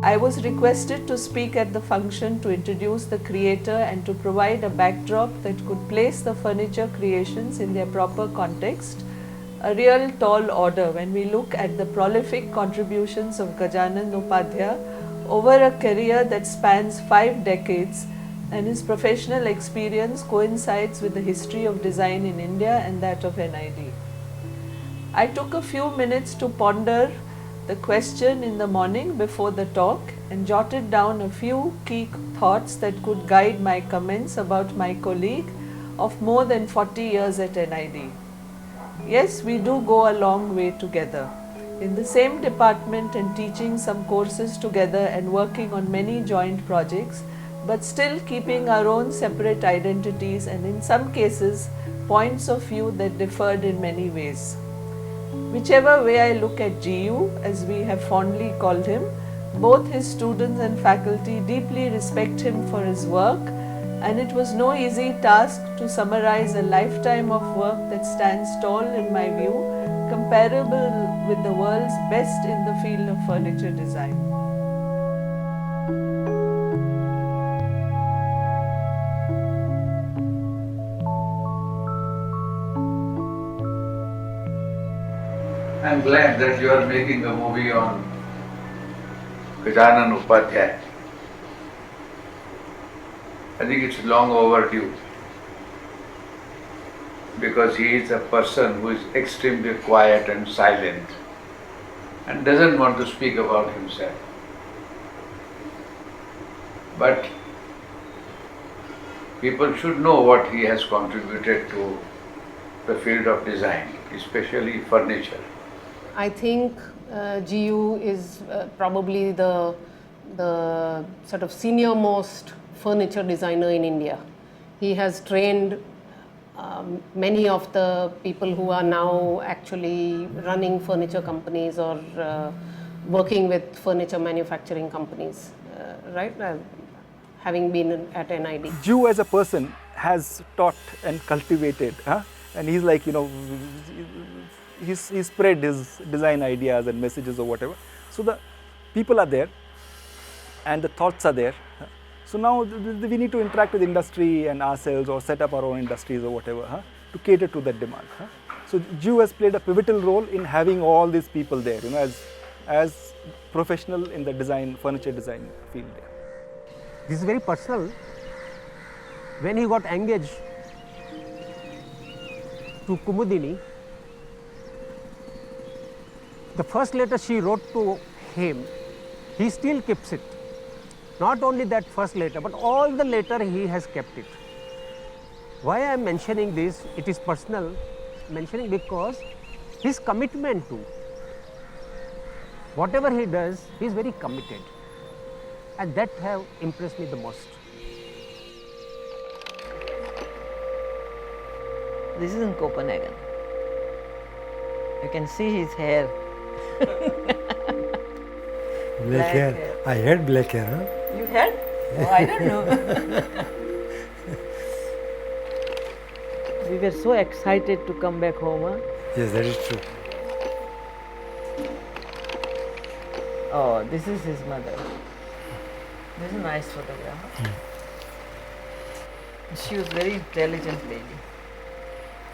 I was requested to speak at the function to introduce the creator and to provide a backdrop that could place the furniture creations in their proper context, a real tall order when we look at the prolific contributions of Gajanan Upadhyaya over a career that spans 5 decades, and his professional experience coincides with the history of design in India and that of NID. I took a few minutes to ponder the question in the morning before the talk and jotted down a few key thoughts that could guide my comments about my colleague of more than 40 years at NID. Yes, we do go a long way together. In the same department and teaching some courses together and working on many joint projects, but still keeping our own separate identities and in some cases points of view that differed in many ways. Whichever way I look at GU, as we have fondly called him, both his students and faculty deeply respect him for his work, and it was no easy task to summarize a lifetime of work that stands tall in my view, comparable with the world's best in the field of furniture design. I'm glad that you are making a movie on Gajanan Upadhyaya. I think it's long overdue because he is a person who is extremely quiet and silent and doesn't want to speak about himself. But people should know what he has contributed to the field of design, especially furniture. I think GU is probably the sort of senior most furniture designer in India. He has trained many of the people who are now actually running furniture companies or working with furniture manufacturing companies, right? Having been at NID. Jew as a person has taught and cultivated, and he's like, he's spread his design ideas and messages or whatever. So the people are there and the thoughts are there. So now we need to interact with industry and ourselves or set up our own industries or whatever to cater to that demand. So Jew has played a pivotal role in having all these people there, as professional in the design, furniture design field. This is very personal. When he got engaged to Kumudini, the first letter she wrote to him, he still keeps it. Not only that first letter, but all the letter he has kept it. Why I am mentioning this, it is personal, mentioning because his commitment to whatever he does, he is very committed. And that have impressed me the most. This is in Copenhagen. You can see his hair. Black hair. I had black hair, huh? You had? Oh, I don't know. We were so excited to come back home. Huh? Yes, that is true. Oh, this is his mother. This is a nice photograph. She was very intelligent lady.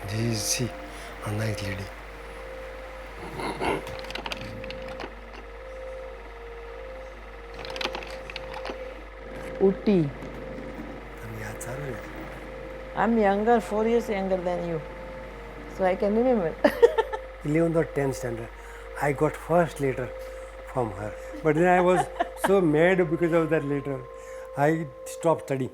This is she, a nice lady. Uti. I'm younger, 4 years younger than you. So I can remember. 11th or 10th standard. I got first letter from her. But then I was so mad because of that letter. I stopped studying,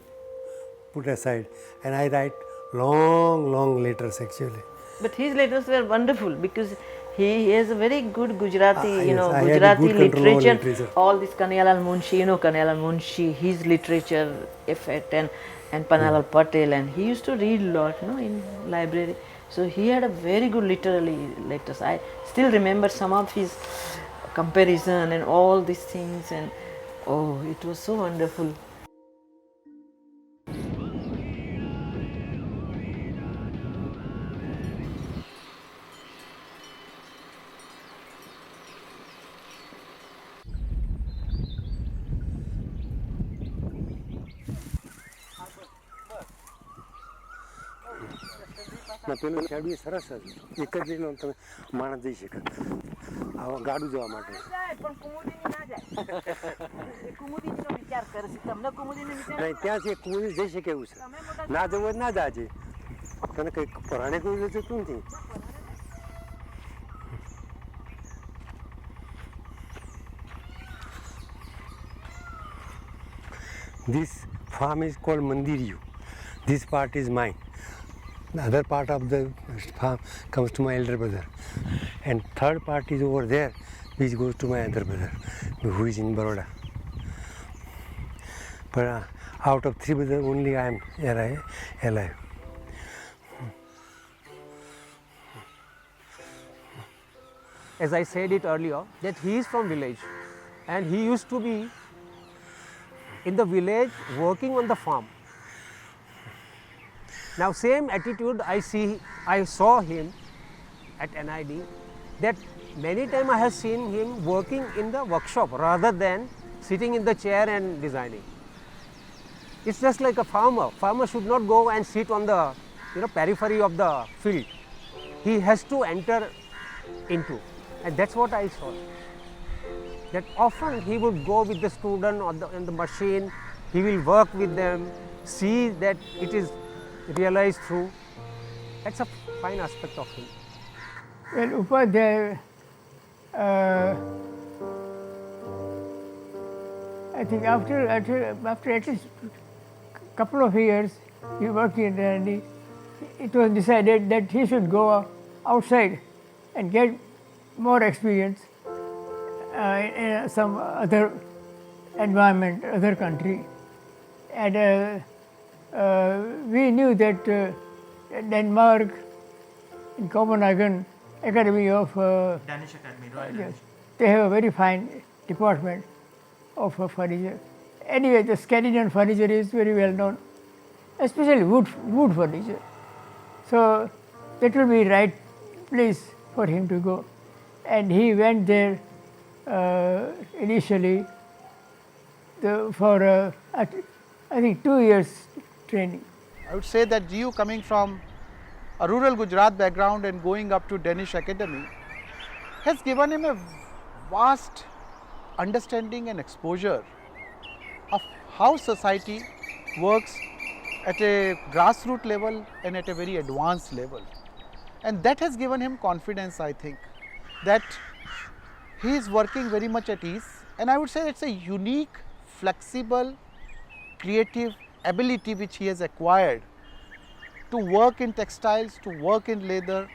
put aside, and I write long letters actually. But his letters were wonderful because He has a very good Gujarati, yes, I had a Gujarati good control over literature. literature. All this Kanayalal Munshi, Kanayalal Munshi, his literature effect, and Panalal Patel, and he used to read a lot, in library. So he had a very good literary letters. I still remember some of his comparison and all these things, and oh, it was so wonderful. ના પેલું ખેડૂત સરસ હતું, એક જ લઈને તમે માણસ જઈ શકે આવા ગાડું જવા માટે. નહીં ત્યાંથી કુમુદી જઈ શકે એવું છે, ના જવું હોય ના જાજે, તને કંઈક પરાણે કોઈ જતું નથી. This farm is called Mandiriyu. This part is mine. The other part of the farm comes to my elder brother, and third part is over there, which goes to my other brother, who is in Baroda. But out of three brothers, only I am alive. As I said it earlier, that he is from village, and he used to be in the village working on the farm. Now same attitude I saw him at NID, that many times I have seen him working in the workshop rather than sitting in the chair and designing. It's just like a farmer. Farmer should not go and sit on the periphery of the field. He has to enter into, and that's what I saw. That often he would go with the student on the machine, he will work with them, see that it is realized through. That's a fine aspect of him. Well, Upadhyaya, I think after at least a couple of years he worked in NID, it was decided that he should go outside and get more experience in some other environment, other country. And we knew that Denmark, in Copenhagen, Academy of Danish Academy, Royal yes, they have a very fine department of furniture. Anyway, the Scandinavian furniture is very well known, especially wood furniture. So that will be right place for him to go. And he went there initially for I think 2 years training. I would say that you coming from a rural Gujarat background and going up to Danish Academy has given him a vast understanding and exposure of how society works at a grassroots level and at a very advanced level. And that has given him confidence, I think, that he is working very much at ease. And I would say it's a unique, flexible, creative ability which he has acquired to work in textiles, to work in leather,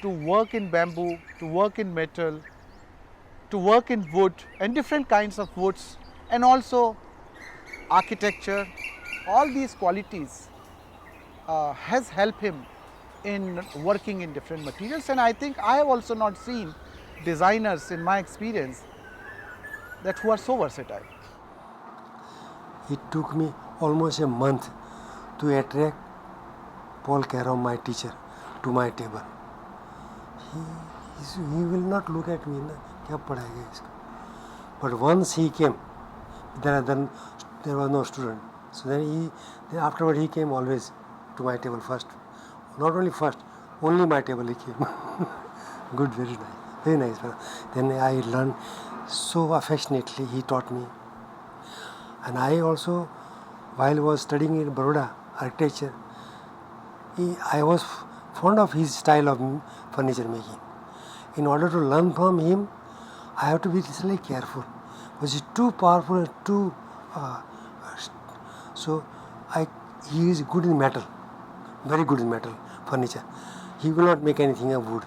to work in bamboo, to work in metal, to work in wood and different kinds of woods, and also architecture. All these qualities has helped him in working in different materials. And I think I have also not seen designers in my experience that who are so versatile. It took me almost a month to attract Paul Caron, my teacher, to my table. He will not look at me, kya padhayega isko. But once he came, there was no student. So then afterward he came always to my table first. Not only first, only my table he came. Good, very nice, very nice. Then I learned so affectionately, he taught me. And I also, while I was studying in Baroda architecture, I was fond of his style of furniture making. In order to learn from him, I have to be really careful. Because it's too powerful and too... so he is good in metal, very good in metal furniture. He will not make anything of wood.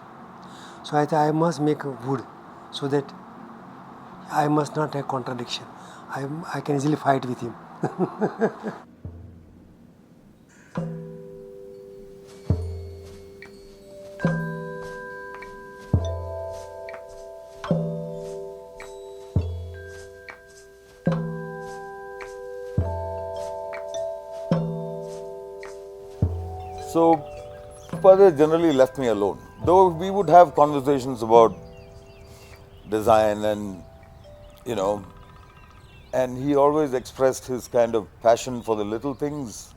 So I thought I must make a wood so that I must not have contradiction. I can easily fight with him. So, Upadhyaya generally left me alone. Though we would have conversations about design and, you know, and he always expressed his kind of passion for the little things.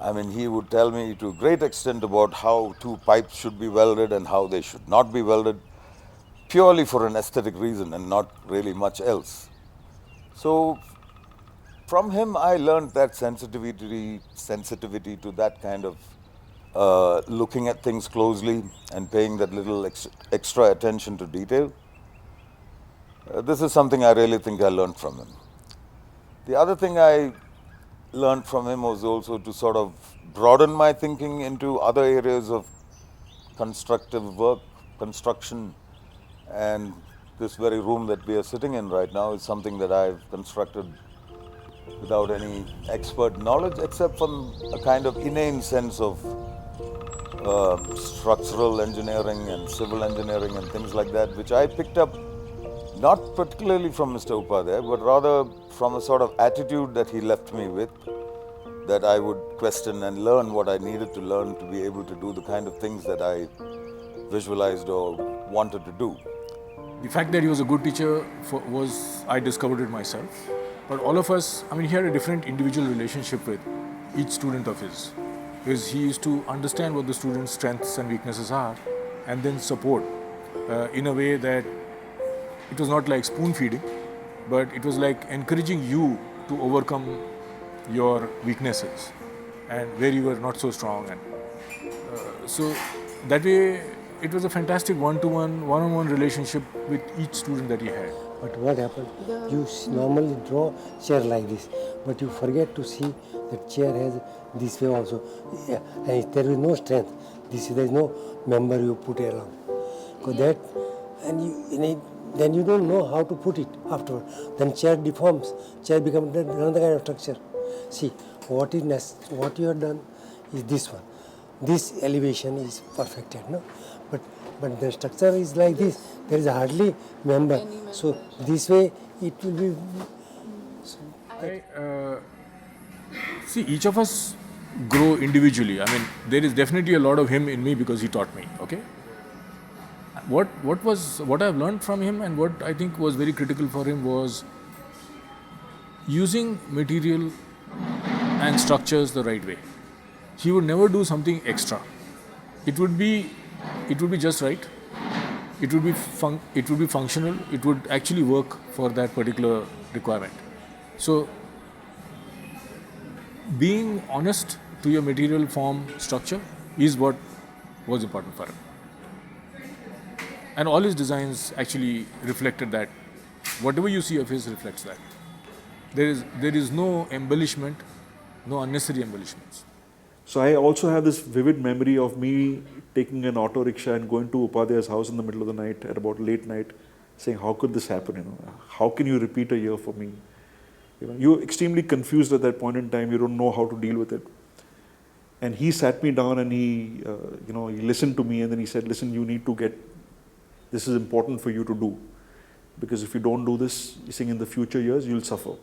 I mean, he would tell me to a great extent about how two pipes should be welded and how they should not be welded, purely for an aesthetic reason and not really much else. So, from him, I learned that sensitivity to that kind of looking at things closely and paying that little extra attention to detail. This is something I really think I learned from him. The other thing I learned from him was also to sort of broaden my thinking into other areas of constructive work, construction, and this very room that we are sitting in right now is something that I've constructed without any expert knowledge, except from a kind of inane sense of structural engineering and civil engineering and things like that, which I picked up not particularly from Mr. Upadhyaya, but rather from a sort of attitude that he left me with, that I would question and learn what I needed to learn to be able to do the kind of things that I visualized or wanted to do. The fact that he was a good teacher I discovered it myself. But all of us, I mean, he had a different individual relationship with each student of his. Because he used to understand what the student's strengths and weaknesses are and then support in a way that it was not like spoon feeding, but it was like encouraging you to overcome your weaknesses and where you were not so strong. And so that way, it was a fantastic one-on-one relationship with each student that he had. But what happened? You normally draw chair like this, but you forget to see that chair has this way also. Yeah, and there is no strength. There is no member you put around. Because that, and then you don't know how to put it afterward. Then chair deforms. Chair becomes another kind of structure. See, what you have done is this one. This elevation is perfected, no? But the structure is like this. There is hardly member. So this way it will be. See, each of us grow individually. I mean, there is definitely a lot of him in me because he taught me. Okay. What I've learned from him and what I think was very critical for him was using material and structures the right way. He would never do something extra. It would be just right. It would be functional. It would actually work for that particular requirement. So, being honest to your material form structure is what was important for him. And all his designs actually reflected that. Whatever you see of his reflects that. There is no embellishment, no unnecessary embellishments. So I also have this vivid memory of me taking an auto rickshaw and going to Upadhyaya's house in the middle of the night at about late night, saying, "How could this happen? You know, how can you repeat a year for me?" You know, you're extremely confused at that point in time. You don't know how to deal with it. And he sat me down and he listened to me and then he said, "Listen, you need to this is important for you to do, because if you don't do this, you think in the future years you'll suffer."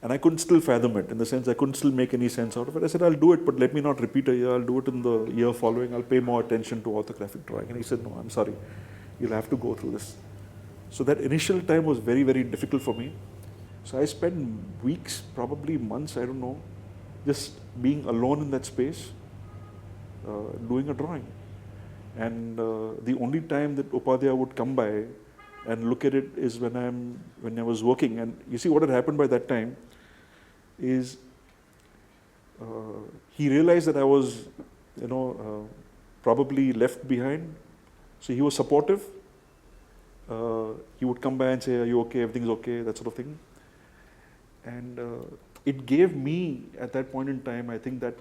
And I couldn't still fathom it, in the sense I couldn't still make any sense out of it. I said, "I'll do it, but let me not repeat a year. I'll do it in the year following. I'll pay more attention to orthographic drawing." And he said, "No, I'm sorry. You'll have to go through this." So that initial time was very, very difficult for me. So I spent weeks, probably months, I don't know, just being alone in that space, doing a drawing. And the only time that Upadhyaya would come by and look at it is when I was working. And you see what had happened by that time is he realized that I was, probably left behind. So he was supportive. He would come by and say, "Are you okay? Everything's okay," that sort of thing. And it gave me, at that point in time, I think that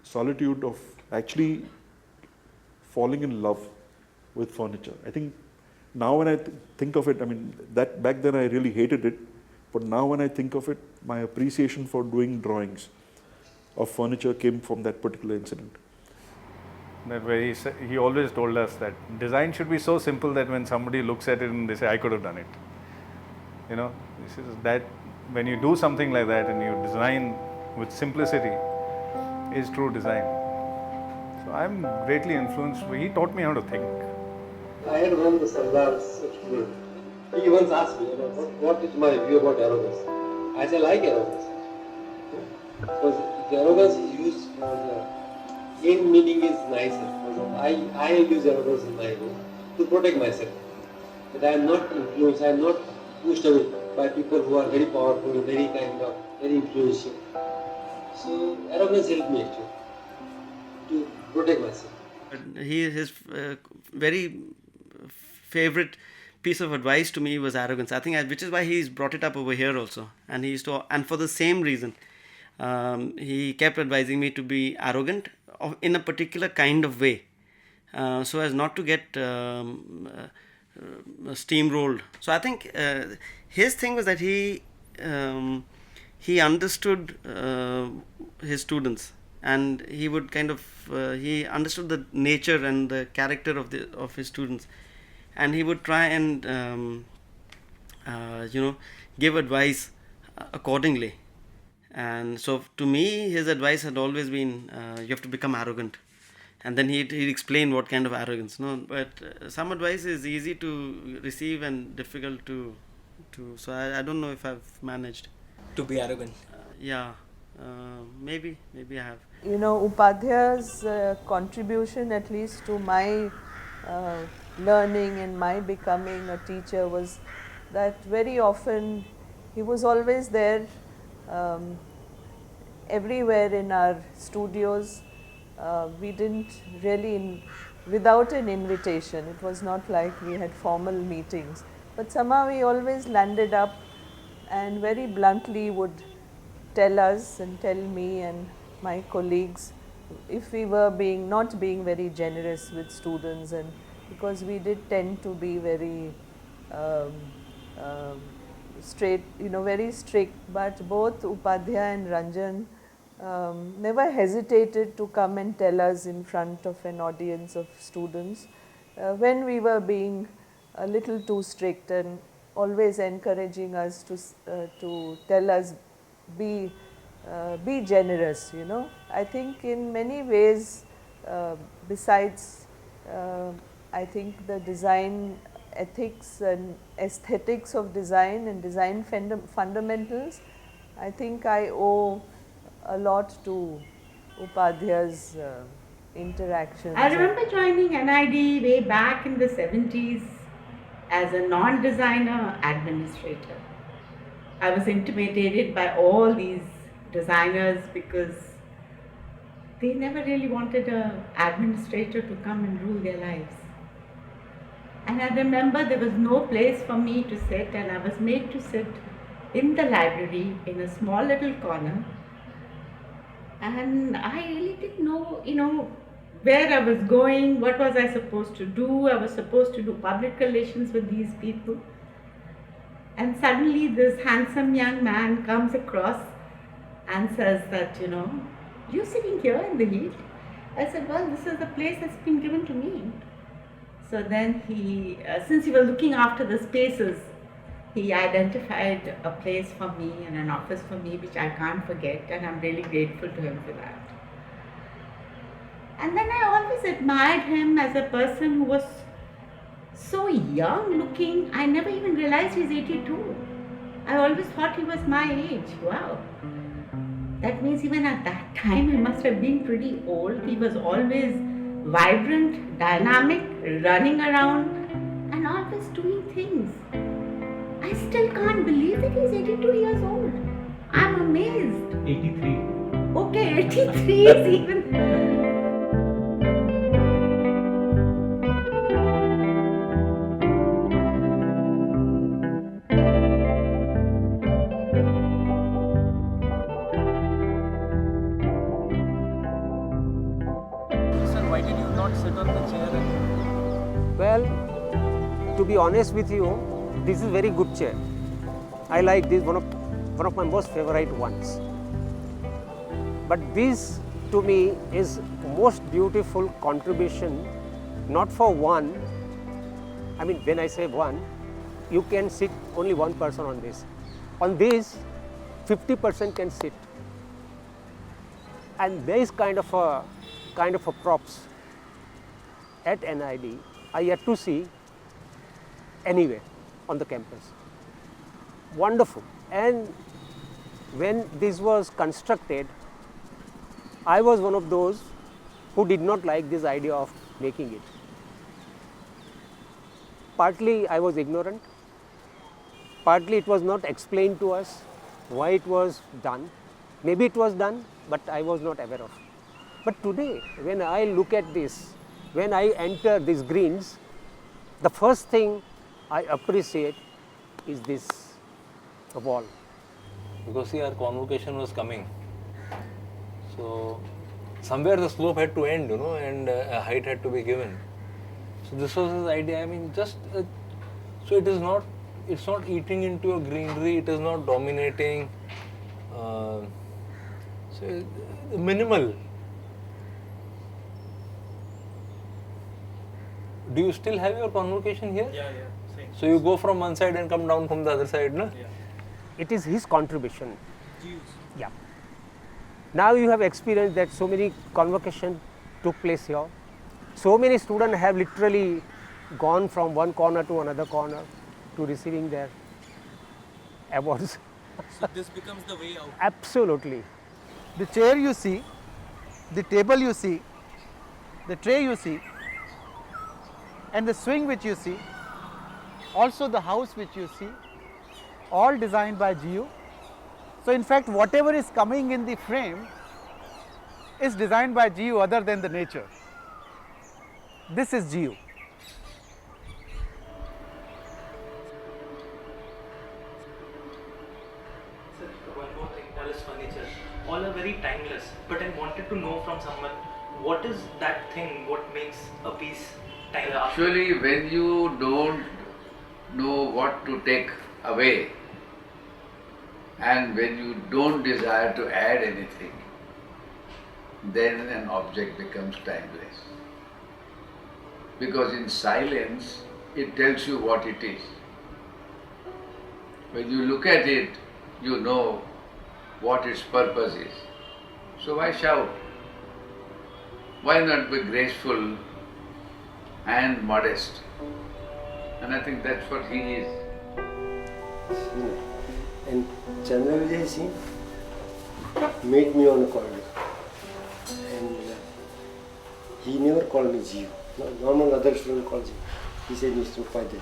solitude of actually falling in love with furniture. I think now when I think of it, I mean, that back then I really hated it, but now when I think of it, my appreciation for doing drawings of furniture came from that particular incident. That where he always told us that design should be so simple that when somebody looks at it and they say, I could have done it. You know, this is that when you do something like that and you design with simplicity is true design. So I'm greatly influenced. He taught me how to think. I had one of the Sardars, such good. He once asked me, what is my view about arrogance? I said, I like arrogance. Because the arrogance is used for the end meaning is nicer. I use arrogance in my way to protect myself. That I am not influenced, I am not pushed away by people who are very powerful, very influential. So arrogance helped me actually to protect myself. His very favorite piece of advice to me was arrogance. I think which is why he's brought it up over here also. And he used to, and for the same reason, he kept advising me to be arrogant in a particular kind of way, so as not to get steamrolled. So I think his thing was that he understood his students, and he would kind of he understood the nature and the character of his students, and he would try and give advice accordingly. And so to me, his advice had always been, you have to become arrogant. And then he'd explain what kind of arrogance. No, but some advice is easy to receive and difficult to so I don't know if I've managed. To be arrogant? Maybe I have. You know, Upadhyaya's contribution, at least to my learning and my becoming a teacher, was that very often he was always there. Everywhere in our studios, we didn't really, without an invitation, it was not like we had formal meetings, but somehow he always landed up and very bluntly would tell us and tell me and my colleagues if we were not being very generous with students, and because we did tend to be very straight, very strict, but both Upadhyaya and Ranjan never hesitated to come and tell us in front of an audience of students when we were being a little too strict, and always encouraging us to tell us be generous. I think in many ways, besides I think the design ethics and aesthetics of design and design fundamentals, I think I owe a lot to Upadhyaya's interactions. I remember joining NID way back in the 70s as a non-designer administrator. I was intimidated by all these designers because they never really wanted an administrator to come and rule their lives. And I remember there was no place for me to sit, and I was made to sit in the library in a small little corner. And I really didn't know, where I was going, what was I supposed to do. I was supposed to do public relations with these people. And suddenly this handsome young man comes across and says that, you're sitting here in the heat. I said, well, this is the place that's been given to me. So then he, since he was looking after the spaces, he identified a place for me and an office for me, which I can't forget, and I'm really grateful to him for that. And then I always admired him as a person who was so young looking. I never even realized he's 82. I always thought he was my age. Wow. That means even at that time he must have been pretty old. He was always vibrant, dynamic, running around and always doing things. I still can't believe that he's 82 years old. I'm amazed. 83. Okay, 83 is even... Sir, why did you not sit on the chair and Well, to be honest with you, this is very good chair. I like this, one of my most favorite ones. But this to me is most beautiful contribution, not for one. I mean, when I say one, you can sit only one person on this. On this, 50% can sit. And there is kind of a props at NID I yet to see anywhere on the campus. Wonderful. And when this was constructed, I was one of those who did not like this idea of making it. Partly I was ignorant, partly it was not explained to us why it was done. Maybe it was done, but I was not aware of. But today, when I look at this, when I enter these greens, the first thing I appreciate is this wall. Because see, our convocation was coming. So somewhere the slope had to end, and a height had to be given. So this was his idea. I mean, just so it's not eating into a greenery. It is not dominating. So minimal. Do you still have your convocation here? Yeah. Same. So you go from one side and come down from the other side, no? Yeah. It is his contribution. Yeah. Now you have experienced that so many convocations took place here. So many students have literally gone from one corner to another corner to receiving their awards. So this becomes the way out. Absolutely. The chair you see, the table you see, the tray you see, and the swing which you see, also the house which you see, all designed by GU. So in fact, whatever is coming in the frame is designed by GU other than the nature. This is GU. Sir, one more thing, all is furniture. All are very timeless, but I wanted to know from someone, what is that thing, what makes a piece timeless? Actually, when you don't know what to take away, and when you don't desire to add anything, then an object becomes timeless. Because in silence, it tells you what it is. When you look at it, you know what its purpose is. So why shout? Why not be graceful and modest? And I think that's what he is. And Chandra Vijay Singh met me on a corridor, and he never called me Gio. Normal other student calls him. He said, Mr. Upadhyaya.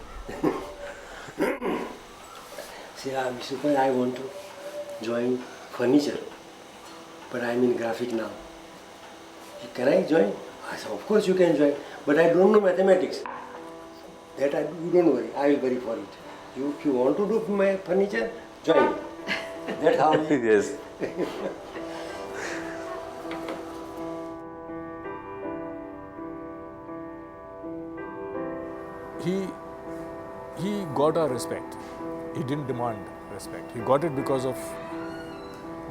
Say, Mr. Upadhyaya, I want to join furniture, but I'm in graphic now. Can I join? I said, of course you can join, but I don't know mathematics. You don't worry, I will worry for it. If you want to do my furniture, join. That's how he Yes. He got our respect. He didn't demand respect. He got it because of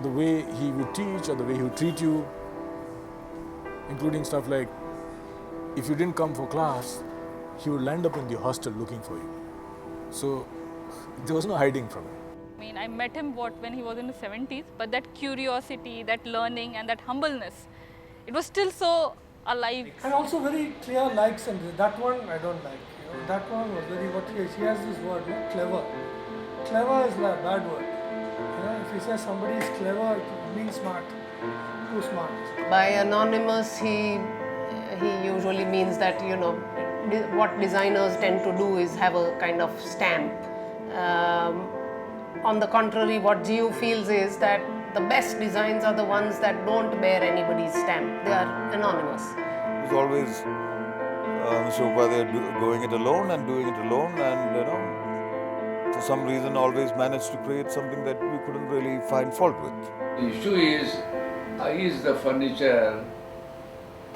the way he would teach or the way he would treat you, including stuff like if you didn't come for class, he would land up in the hostel looking for you. So there was no hiding from him. I mean, I met him when he was in his 70s, but that curiosity, that learning and that humbleness, it was still so alive. And also very clear likes and that one I don't like. That one was very, he has this word, clever. Clever is a bad word. If he says somebody is clever, it means smart, too smart. By anonymous, he usually means that, what designers tend to do is have a kind of stamp. On the contrary, what GU feels is that the best designs are the ones that don't bear anybody's stamp. They are anonymous. It was always Mr. Upadhyaya going it alone and doing it alone, and for some reason always managed to create something that we couldn't really find fault with. The issue is the furniture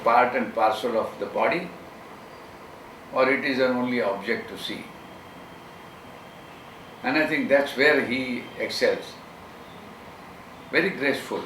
part and parcel of the body, or it is an only object to see. And I think that's where he excels. Very graceful.